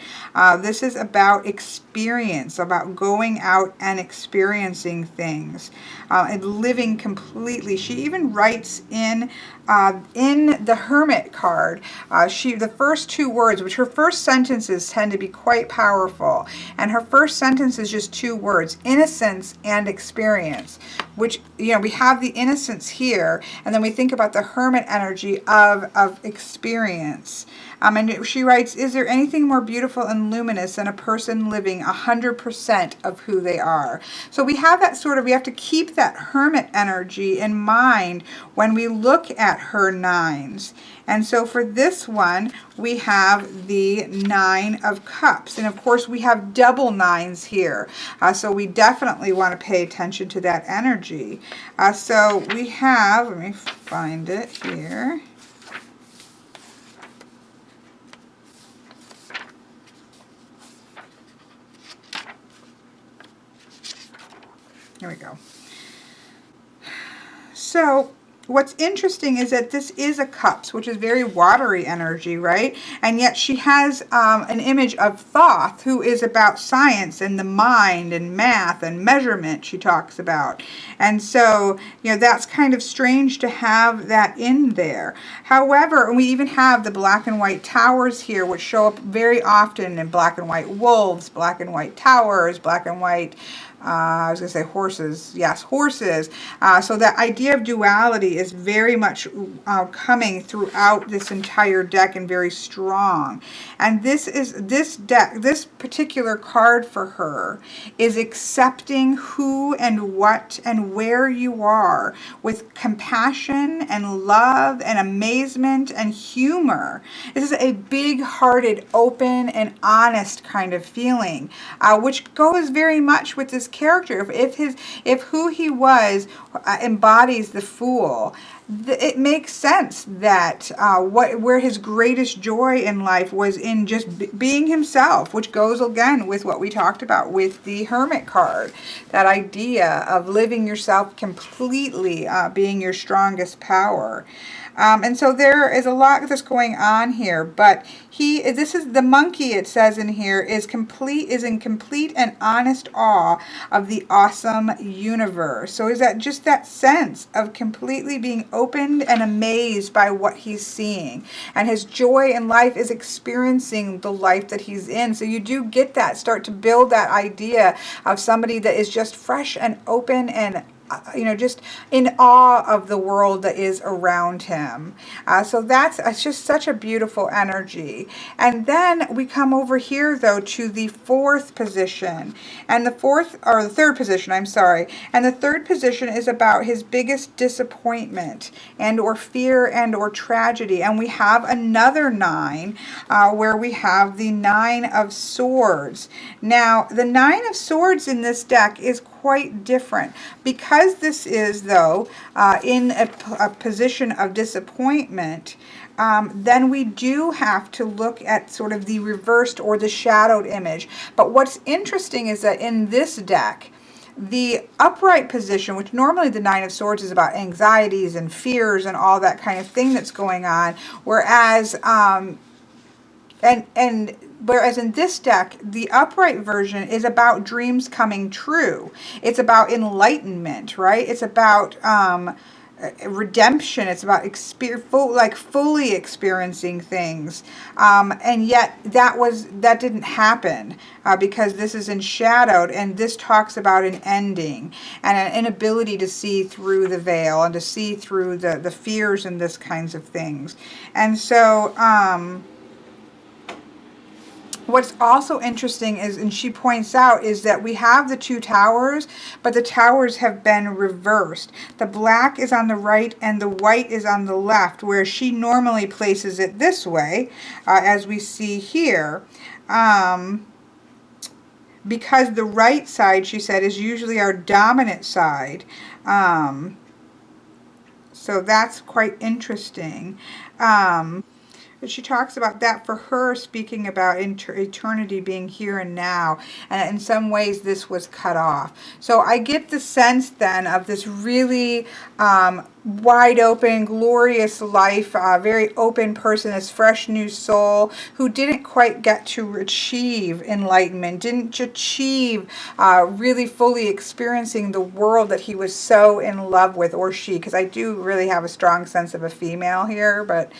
This is about experience, about going out and experiencing things, and living completely. She even writes in the Hermit card, the first two words, which her first sentences tend to be quite powerful, and her first sentence is just two words: innocence and experience. Which, you know, we have the innocence here, and then we think about the Hermit energy of experience. And she writes, is there anything more beautiful and luminous than a person living 100% of who they are? So we have that sort of, we have to keep that Hermit energy in mind when we look at her nines. And so for this one, we have the Nine of Cups. And of course, we have double nines here. So we definitely want to pay attention to that energy. So we have, let me find it here. Here we go. So what's interesting is that this is a cups, which is very watery energy, right? And yet she has an image of Thoth, who is about science and the mind and math and measurement, she talks about. And so, you know, that's kind of strange to have that in there. However, we even have the black and white towers here, which show up very often in black and white wolves, black and white towers, black and white I was going to say horses. Yes, horses. So that idea of duality is very much coming throughout this entire deck and very strong. And this particular card for her is accepting who and what and where you are with compassion and love and amazement and humor. This is a big-hearted, open, and honest kind of feeling, which goes very much with this character. If who he was embodies the Fool, it makes sense that where his greatest joy in life was in just being himself, which goes again with what we talked about with the Hermit card, that idea of living yourself completely, being your strongest power. And so there is a lot that's going on here, but this is the monkey, it says in here, is in complete and honest awe of the awesome universe. So is that just that sense of completely being opened and amazed by what he's seeing, and his joy in life is experiencing the life that he's in. So you do get that, start to build that idea of somebody that is just fresh and open and just in awe of the world that is around him. So it's just such a beautiful energy. And then we come over here, though, to the fourth position. And the third position, I'm sorry. And the third position is about his biggest disappointment and or fear and or tragedy. And we have another nine where we have the Nine of Swords. Now, the Nine of Swords in this deck is quite different. Because this is, though, in a position of disappointment, then we do have to look at sort of the reversed or the shadowed image. But what's interesting is that in this deck, the upright position, which normally the Nine of Swords is about anxieties and fears and all that kind of thing that's going on, whereas whereas in this deck, the upright version is about dreams coming true. It's about enlightenment, right? It's about redemption. It's about fully experiencing things. And yet that didn't happen because this is in shadowed, and this talks about an ending and an inability to see through the veil and to see through the fears and this kinds of things. And so, what's also interesting is, and she points out, is that we have the two towers, but the towers have been reversed. The black is on the right and the white is on the left, where she normally places it this way, as we see here. Because the right side, she said, is usually our dominant side. So that's quite interesting. But she talks about that for her, speaking about eternity being here and now. And in some ways, this was cut off. So I get the sense then of this really wide open, glorious life, very open person, this fresh new soul who didn't quite get to achieve enlightenment, didn't achieve really fully experiencing the world that he was so in love with, or she, because I do really have a strong sense of a female here, but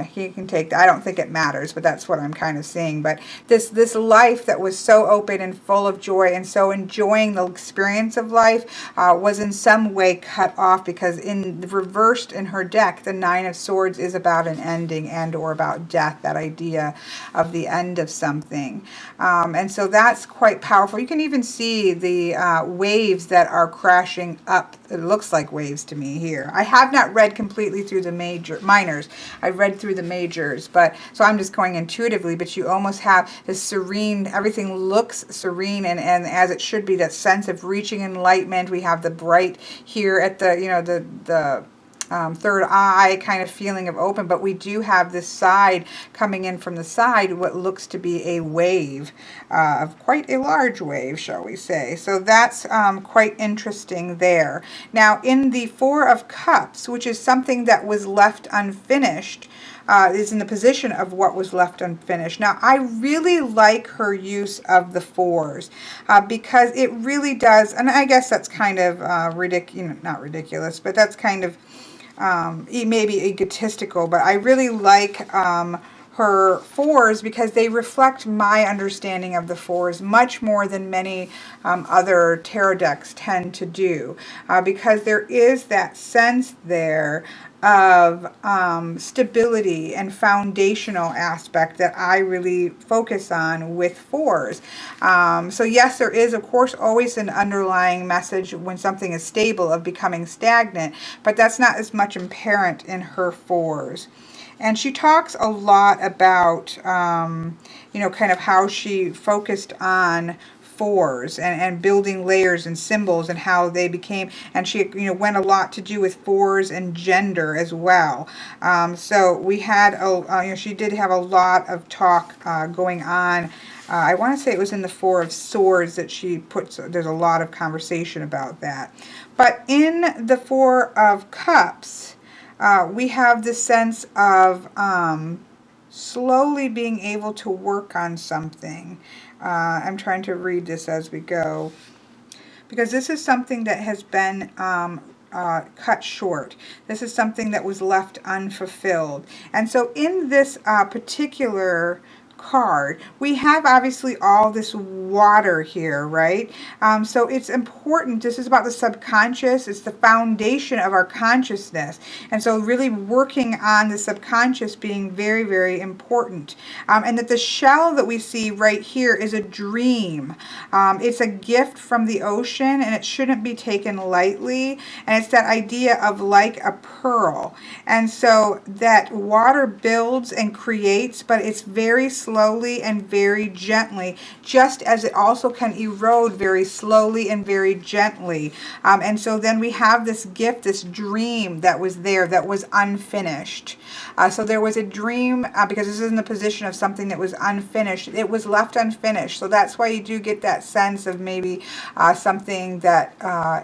he can take that. I don't think it matters, but that's what I'm kind of seeing. But this life that was so open and full of joy and so enjoying the experience of life was in some way cut off, because in reversed in her deck, the Nine of Swords is about an ending and or about death, that idea of the end of something. And so that's quite powerful. You can even see the waves that are crashing up. It looks like waves to me here. I have not read completely through the minors. I've read through the majors, but so I'm just going intuitively, but you almost have this serene, everything looks serene and as it should be, that sense of reaching enlightenment. We have the bright here at the, the third eye kind of feeling of open, but we do have this side coming in from the side, what looks to be a wave, of quite a large wave, shall we say. So that's quite interesting there. Now in the Four of Cups, which is something that was left unfinished, is in the position of what was left unfinished. Now, I really like her use of the fours because it really does, and I guess that's kind of not ridiculous, but that's kind of maybe egotistical, but I really like her fours because they reflect my understanding of the fours much more than many other tarot decks tend to do, because there is that sense there of stability and foundational aspect that I really focus on with fours. So yes, there is of course always an underlying message when something is stable of becoming stagnant, but that's not as much apparent in her fours. And she talks a lot about, kind of how she focused on fours and building layers and symbols and how they became, and she went a lot to do with fours and gender as well. So we had she did have a lot of talk going on. I want to say it was in the Four of Swords that she puts, there's a lot of conversation about that. But in the Four of Cups, we have the sense of slowly being able to work on something. I'm trying to read this as we go, because this is something that has been cut short. This is something that was left unfulfilled. And so in this particular card, we have obviously all this water here, right? So it's important. This is about the subconscious. It's the foundation of our consciousness. And so really working on the subconscious being very, very important. And that the shell that we see right here is a dream. It's a gift from the ocean, and it shouldn't be taken lightly. And it's that idea of like a pearl. And so that water builds and creates, but it's very slowly and very gently, just as it also can erode very slowly and very gently. And so then we have this gift, this dream that was there that was unfinished. So there was a dream, because this is in the position of something that was unfinished. It was left unfinished. So that's why you do get that sense of maybe something that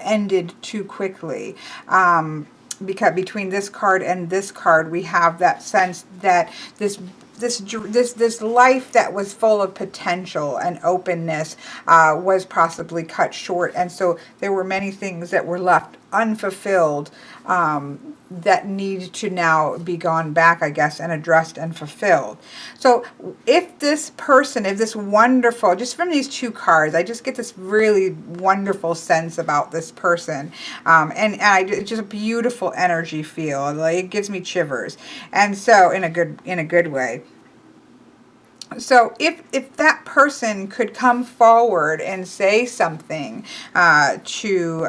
ended too quickly. Because between this card and this card, we have that sense that this life that was full of potential and openness was possibly cut short, and so there were many things that were left unfulfilled that need to now be gone back, I guess, and addressed and fulfilled. So if this person, if this wonderful, just from these two cards, I just get this really wonderful sense about this person, and it's just a beautiful energy feel. Like, it gives me shivers, and so in a good way. So if that person could come forward and say something to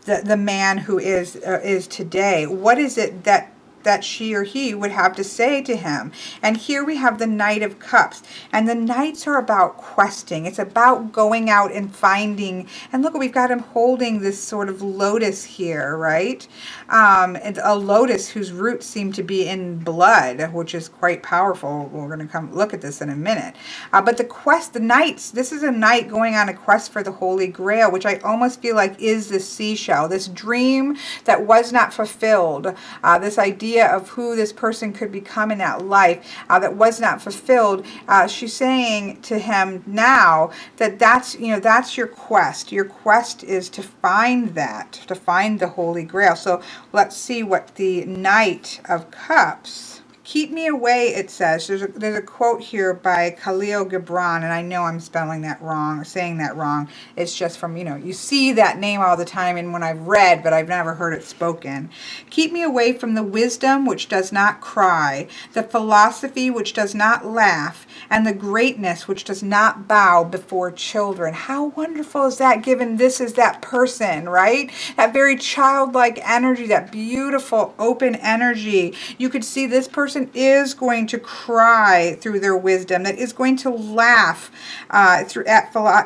the man who is today, what is it that that she or he would have to say to him. And here we have the Knight of Cups. And the Knights are about questing. It's about going out and finding. And look, we've got him holding this sort of lotus here, right? And a lotus whose roots seem to be in blood, which is quite powerful. We're going to come look at this in a minute. But the quest, the Knights, this is a knight going on a quest for the Holy Grail, which I almost feel like is the seashell, this dream that was not fulfilled, this idea of who this person could become in that life that was not fulfilled. She's saying to him now that that's your quest. Your quest is to find that, to find the Holy Grail. So let's see what the Knight of Cups. Keep me away, it says. There's a quote here by Khalil Gibran, and I know I'm spelling that wrong or saying that wrong. It's just from, you see that name all the time and when I've read, but I've never heard it spoken. Keep me away from the wisdom which does not cry, the philosophy which does not laugh, and the greatness which does not bow before children. How wonderful is that, given this is that person, right? That very childlike energy, that beautiful open energy. You could see this person is going to cry through their wisdom, that is going to laugh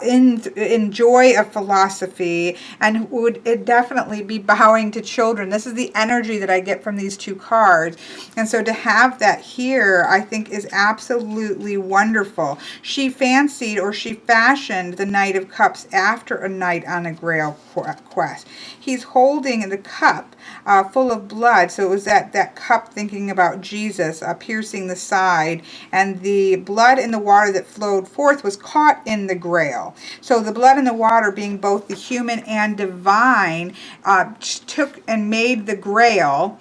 in joy of philosophy, and would definitely be bowing to children. This is the energy that I get from these two cards. And so to have that here, I think is absolutely wonderful. She fancied, or she fashioned, the Knight of Cups after a knight on a grail quest. He's holding the cup full of blood. So it was that cup thinking about Jesus piercing the side, and the blood in the water that flowed forth was caught in the grail. So the blood and the water, being both the human and divine, took and made the grail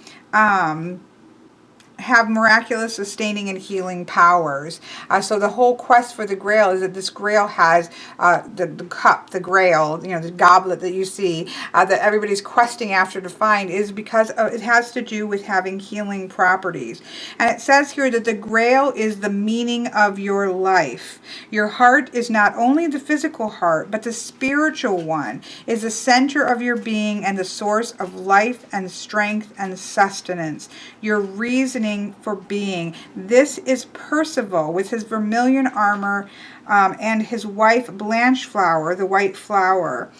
have miraculous sustaining and healing powers. So the whole quest for the grail is that this grail has the cup, the grail, the goblet that you see that everybody's questing after to find, is because it has to do with having healing properties. And it says here that the grail is the meaning of your life. Your heart is not only the physical heart, but the spiritual one is the center of your being and the source of life and strength and sustenance. Your reasoning for being. This is Percival with his vermilion armor and his wife Blancheflower, the white flower.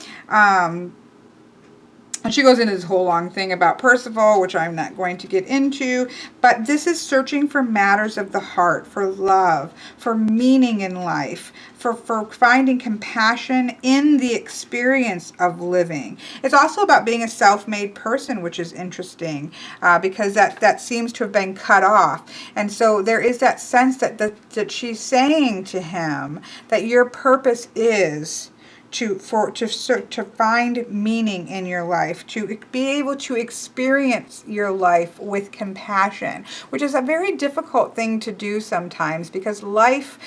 And she goes into this whole long thing about Percival, which I'm not going to get into. But this is searching for matters of the heart, for love, for meaning in life, for finding compassion in the experience of living. It's also about being a self-made person, which is interesting because that seems to have been cut off. And so there is that sense that she's saying to him that your purpose is to find meaning in your life, to be able to experience your life with compassion, which is a very difficult thing to do sometimes, because life,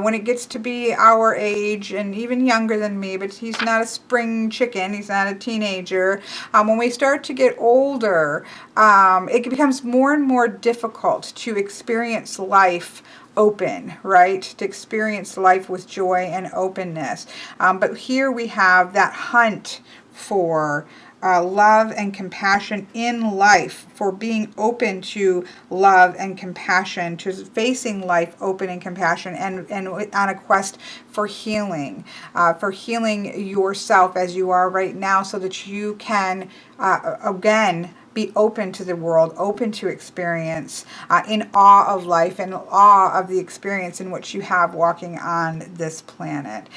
when it gets to be our age and even younger than me, but he's not a spring chicken, he's not a teenager, when we start to get older, it becomes more and more difficult to experience life open, right? To experience life with joy and openness. But here we have that hunt for love and compassion in life, for being open to love and compassion, to facing life open and compassion, and on a quest for healing yourself as you are right now, so that you can again be open to the world, open to experience, in awe of life and awe of the experience in which you have walking on this planet.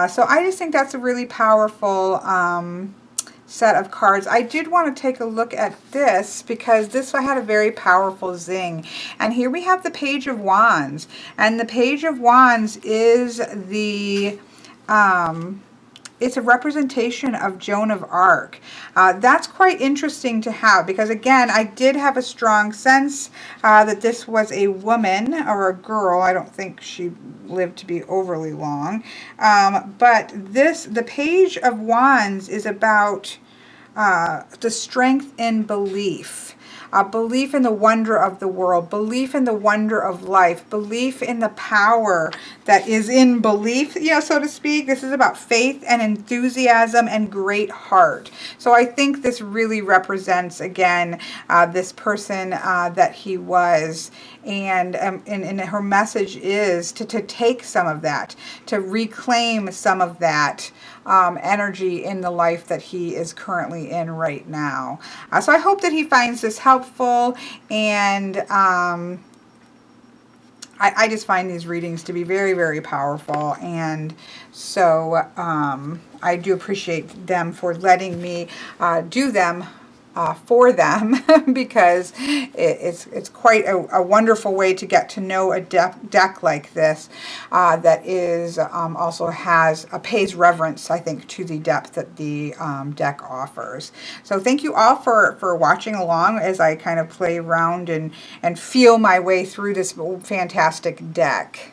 So I just think that's a really powerful set of cards. I did want to take a look at this because this had a very powerful zing. And here we have the Page of Wands. And the Page of Wands is the it's a representation of Joan of Arc. That's quite interesting to have, because again, I did have a strong sense that this was a woman or a girl. I don't think she lived to be overly long. But the Page of Wands is about the strength in belief. belief in the wonder of the world, belief in the wonder of life, belief in the power that is in belief, you know, so to speak. This is about faith and enthusiasm and great heart. So I think this really represents, again, this person that he was. And her message is to take some of that, to reclaim some of that energy in the life that he is currently in right now. So I hope that he finds this helpful, and I just find these readings to be very, very powerful, and so I do appreciate them for letting me do them for them because it's quite a wonderful way to get to know a deck like this that is also pays reverence, I think, to the depth that the deck offers. So thank you all for watching along as I kind of play around and feel my way through this fantastic deck.